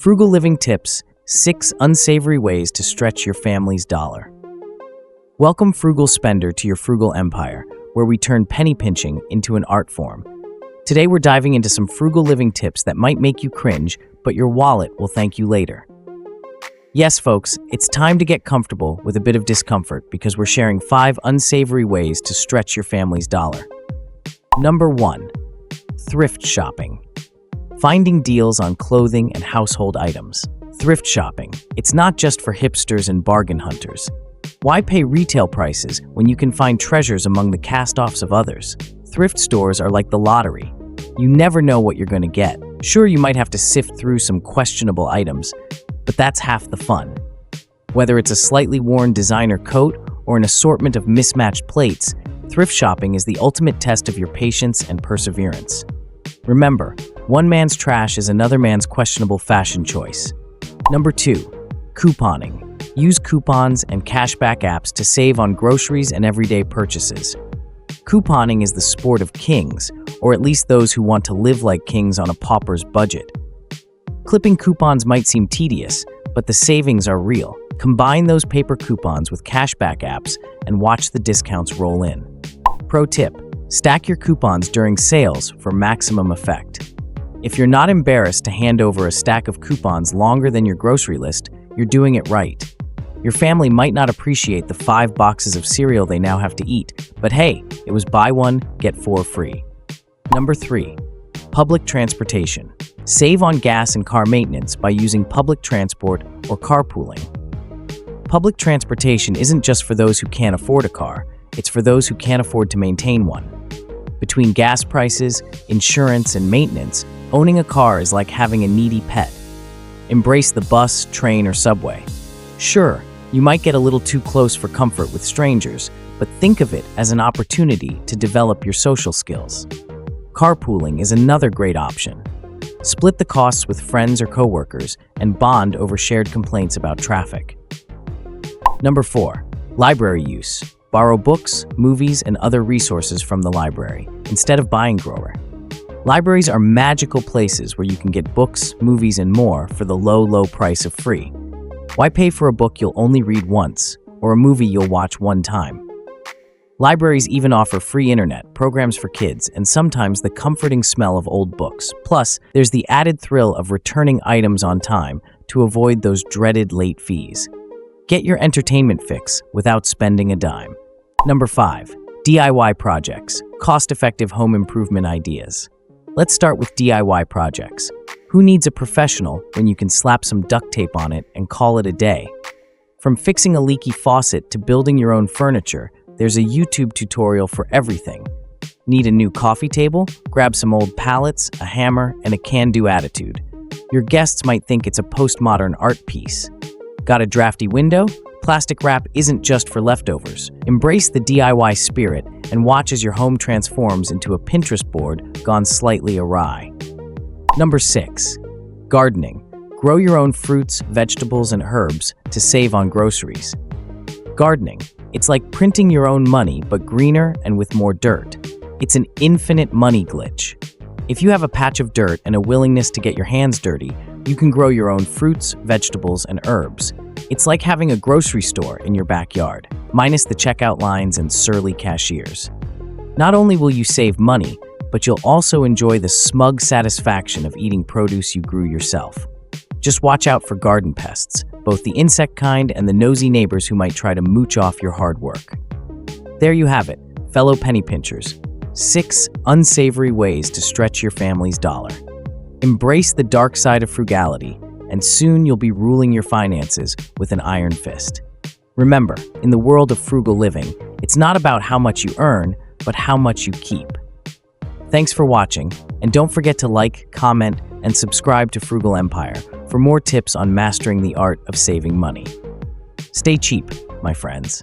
Frugal Living Tips: 6 Unsavory Ways to Stretch Your Family's Dollar. Welcome, frugal spender, to your frugal empire, where we turn penny pinching into an art form. Today we're diving into some frugal living tips that might make you cringe, but your wallet will thank you later. Yes, folks, it's time to get comfortable with a bit of discomfort because we're sharing 5 unsavory ways to stretch your family's dollar. Number 1. Thrift shopping. Finding deals on clothing and household items. Thrift shopping. It's not just for hipsters and bargain hunters. Why pay retail prices when you can find treasures among the cast-offs of others? Thrift stores are like the lottery. You never know what you're going to get. Sure, you might have to sift through some questionable items, but that's half the fun. Whether it's a slightly worn designer coat or an assortment of mismatched plates, thrift shopping is the ultimate test of your patience and perseverance. Remember, one man's trash is another man's questionable fashion choice. Number 2. Couponing. Use coupons and cashback apps to save on groceries and everyday purchases. Couponing is the sport of kings, or at least those who want to live like kings on a pauper's budget. Clipping coupons might seem tedious, but the savings are real. Combine those paper coupons with cashback apps and watch the discounts roll in. Pro tip: stack your coupons during sales for maximum effect. If you're not embarrassed to hand over a stack of coupons longer than your grocery list, you're doing it right. Your family might not appreciate the 5 boxes of cereal they now have to eat, but hey, it was buy one, get 4 free. Number 3. Public transportation. Save on gas and car maintenance by using public transport or carpooling. Public transportation isn't just for those who can't afford a car, it's for those who can't afford to maintain one. Between gas prices, insurance, and maintenance, owning a car is like having a needy pet. Embrace the bus, train, or subway. Sure, you might get a little too close for comfort with strangers, but think of it as an opportunity to develop your social skills. Carpooling is another great option. Split the costs with friends or coworkers and bond over shared complaints about traffic. Number 4. Library use. Borrow books, movies, and other resources from the library, instead of buying grower. Libraries are magical places where you can get books, movies, and more for the low price of free. Why pay for a book you'll only read once, or a movie you'll watch one time? Libraries even offer free internet, programs for kids, and sometimes the comforting smell of old books. Plus, there's the added thrill of returning items on time to avoid those dreaded late fees. Get your entertainment fix without spending a dime. Number 5. DIY projects. Cost-effective home improvement ideas. Let's start with DIY projects. Who needs a professional when you can slap some duct tape on it and call it a day? From fixing a leaky faucet to building your own furniture, there's a YouTube tutorial for everything. Need a new coffee table? Grab some old pallets, a hammer, and a can-do attitude. Your guests might think it's a postmodern art piece. Got a drafty window? Plastic wrap isn't just for leftovers. Embrace the DIY spirit and watch as your home transforms into a Pinterest board gone slightly awry. Number 6. Gardening. Grow your own fruits, vegetables, and herbs to save on groceries. Gardening. It's like printing your own money, but greener and with more dirt. It's an infinite money glitch. If you have a patch of dirt and a willingness to get your hands dirty, you can grow your own fruits, vegetables, and herbs. It's like having a grocery store in your backyard, minus the checkout lines and surly cashiers. Not only will you save money, but you'll also enjoy the smug satisfaction of eating produce you grew yourself. Just watch out for garden pests, both the insect kind and the nosy neighbors who might try to mooch off your hard work. There you have it, fellow penny pinchers. 6 unsavory ways to stretch your family's dollar. Embrace the dark side of frugality, and soon you'll be ruling your finances with an iron fist. Remember, in the world of frugal living, it's not about how much you earn, but how much you keep. Thanks for watching, and don't forget to like, comment, and subscribe to Frugal Empire for more tips on mastering the art of saving money. Stay cheap, my friends.